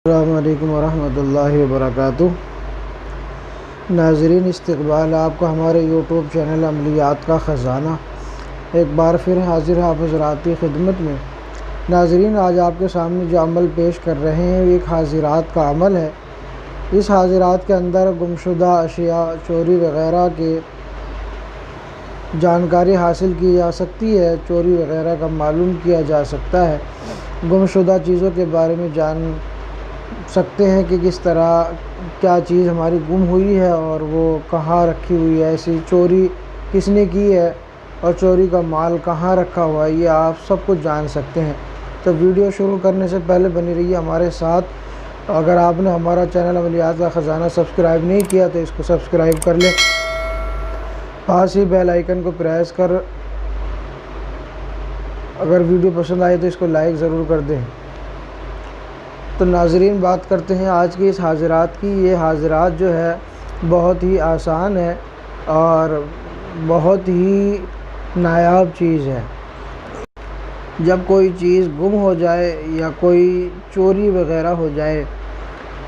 السلام علیکم ورحمۃ اللہ وبرکاتہ۔ ناظرین، استقبال آپ کا ہمارے یوٹیوب چینل عملیات کا خزانہ ایک بار پھر حاضر حضرات کی خدمت میں۔ ناظرین، آج آپ کے سامنے جو عمل پیش کر رہے ہیں وہ ایک حاضرات کا عمل ہے۔ اس حاضرات کے اندر گمشدہ اشیاء، چوری وغیرہ کی جانکاری حاصل کی جا سکتی ہے، چوری وغیرہ کا معلوم کیا جا سکتا ہے، گمشدہ چیزوں کے بارے میں جان سکتے ہیں کہ کس طرح کیا چیز ہماری گم ہوئی ہے اور وہ کہاں رکھی ہوئی ہے، ایسی چوری کس نے کی ہے اور چوری کا مال کہاں رکھا ہوا ہے، یہ آپ سب کچھ جان سکتے ہیں۔ تو ویڈیو شروع کرنے سے پہلے بنی رہیے ہمارے ساتھ۔ اگر آپ نے ہمارا چینل عملیات کا خزانہ سبسکرائب نہیں کیا تو اس کو سبسکرائب کر لیں، پاس ہی بیل آئیکن کو پریس کر اگر ویڈیو پسند آئے تو اس کو لائک ضرور کر دیں۔ تو ناظرین، بات کرتے ہیں آج کی اس حاضرات کی۔ یہ حاضرات جو ہے بہت ہی آسان ہے اور بہت ہی نایاب چیز ہے۔ جب کوئی چیز گم ہو جائے یا کوئی چوری وغیرہ ہو جائے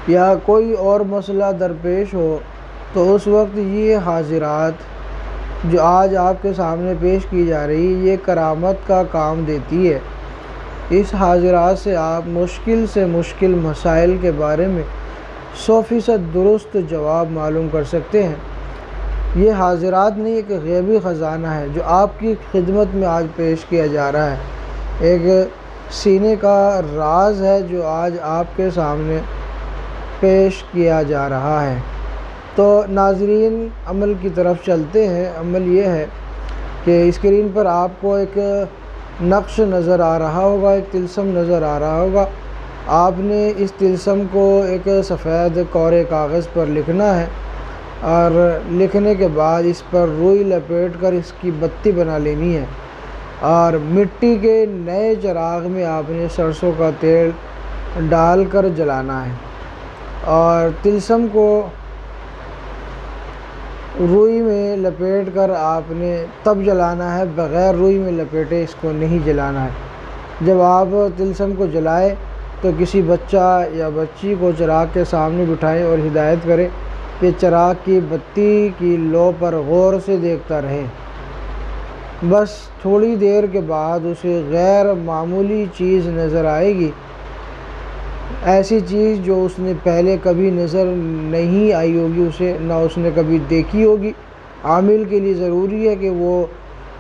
یا کوئی اور مسئلہ درپیش ہو تو اس وقت یہ حاضرات جو آج آپ کے سامنے پیش کی جا رہی یہ کرامت کا کام دیتی ہے۔ اس حاضرات سے آپ مشکل سے مشکل مسائل کے بارے میں 100% درست جواب معلوم کر سکتے ہیں۔ یہ حاضرات نہیں، ایک غیبی خزانہ ہے جو آپ کی خدمت میں آج پیش کیا جا رہا ہے، ایک سینے کا راز ہے جو آج آپ کے سامنے پیش کیا جا رہا ہے۔ تو ناظرین، عمل کی طرف چلتے ہیں۔ عمل یہ ہے کہ اسکرین پر آپ کو ایک نقش نظر آ رہا ہوگا، ایک طلسم نظر آ رہا ہوگا۔ آپ نے اس طلسم کو ایک سفید کورے کاغذ پر لکھنا ہے اور لکھنے کے بعد اس پر روئی لپیٹ کر اس کی بتی بنا لینی ہے اور مٹی کے نئے چراغ میں آپ نے سرسوں کا تیل ڈال کر جلانا ہے اور طلسم کو روئی میں لپیٹ کر آپ نے تب جلانا ہے، بغیر روئی میں لپیٹے اس کو نہیں جلانا ہے۔ جب آپ طلسم کو جلائیں تو کسی بچہ یا بچی کو چراغ کے سامنے بٹھائیں اور ہدایت کریں کہ چراغ کی بتی کی لو پر غور سے دیکھتا رہے۔ بس تھوڑی دیر کے بعد اسے غیر معمولی چیز نظر آئے گی، ایسی چیز جو اس نے پہلے کبھی نظر نہیں آئی ہوگی، اسے نہ اس نے کبھی دیکھی ہوگی۔ عامل کے لیے ضروری ہے کہ وہ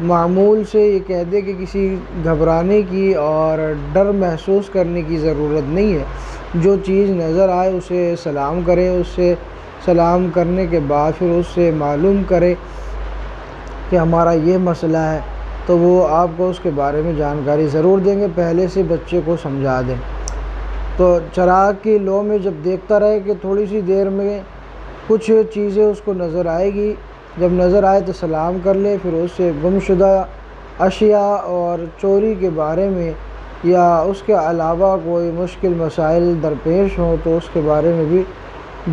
معمول سے یہ کہہ دے کہ کسی گھبرانے کی اور ڈر محسوس کرنے کی ضرورت نہیں ہے۔ جو چیز نظر آئے اسے سلام کرے، اس سے سلام کرنے کے بعد پھر اس سے معلوم کرے کہ ہمارا یہ مسئلہ ہے، تو وہ آپ کو اس کے بارے میں جانکاری ضرور دیں گے، پہلے سے بچے کو سمجھا دیں۔ تو چراغ کی لو میں جب دیکھتا رہے کہ تھوڑی سی دیر میں کچھ چیزیں اس کو نظر آئے گی، جب نظر آئے تو سلام کر لے، پھر اس سے گمشدہ اشیاء اور چوری کے بارے میں یا اس کے علاوہ کوئی مشکل مسائل درپیش ہوں تو اس کے بارے میں بھی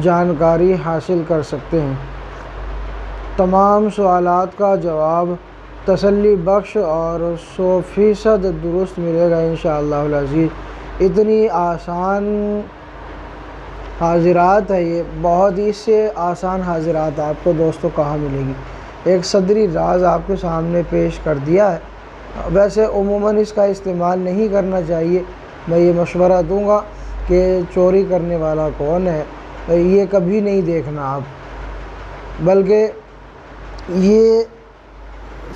جانکاری حاصل کر سکتے ہیں۔ تمام سوالات کا جواب تسلی بخش اور 100% درست ملے گا انشاءاللہ العزیز۔ اتنی آسان حاضرات ہے یہ، بہت ہی اس سے آسان حاضرات آپ کو دوستوں کہاں ملے گی۔ ایک صدری راز آپ کے سامنے پیش کر دیا ہے۔ ویسے عموماً اس کا استعمال نہیں کرنا چاہیے، میں یہ مشورہ دوں گا کہ چوری کرنے والا کون ہے یہ کبھی نہیں دیکھنا آپ، بلکہ یہ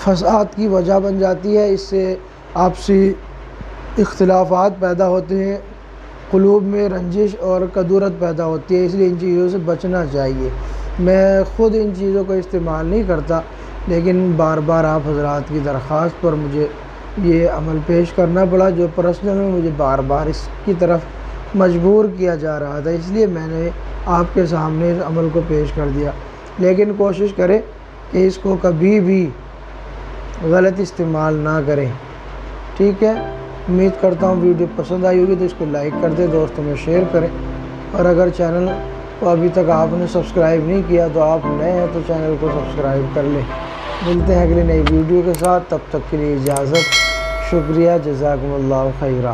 فساد کی وجہ بن جاتی ہے، اس سے آپسی اختلافات پیدا ہوتے ہیں، قلوب میں رنجش اور کدورت پیدا ہوتی ہے، اس لیے ان چیزوں سے بچنا چاہیے۔ میں خود ان چیزوں کا استعمال نہیں کرتا، لیکن بار بار آپ حضرات کی درخواست پر مجھے یہ عمل پیش کرنا پڑا، جو پرسنل میں مجھے بار بار اس کی طرف مجبور کیا جا رہا تھا، اس لیے میں نے آپ کے سامنے اس عمل کو پیش کر دیا۔ لیکن کوشش کریں کہ اس کو کبھی بھی غلط استعمال نہ کریں، ٹھیک ہے؟ امید کرتا ہوں ویڈیو پسند آئی ہوگی تو اس کو لائک کر دیں، دوستوں میں شیئر کریں، اور اگر چینل کو ابھی تک آپ نے سبسکرائب نہیں کیا تو آپ نئے ہیں تو چینل کو سبسکرائب کر لیں۔ ملتے ہیں اگلی نئی ویڈیو کے ساتھ، تب تک کے لیے اجازت، شکریہ، جزاکم اللہ خیرہ۔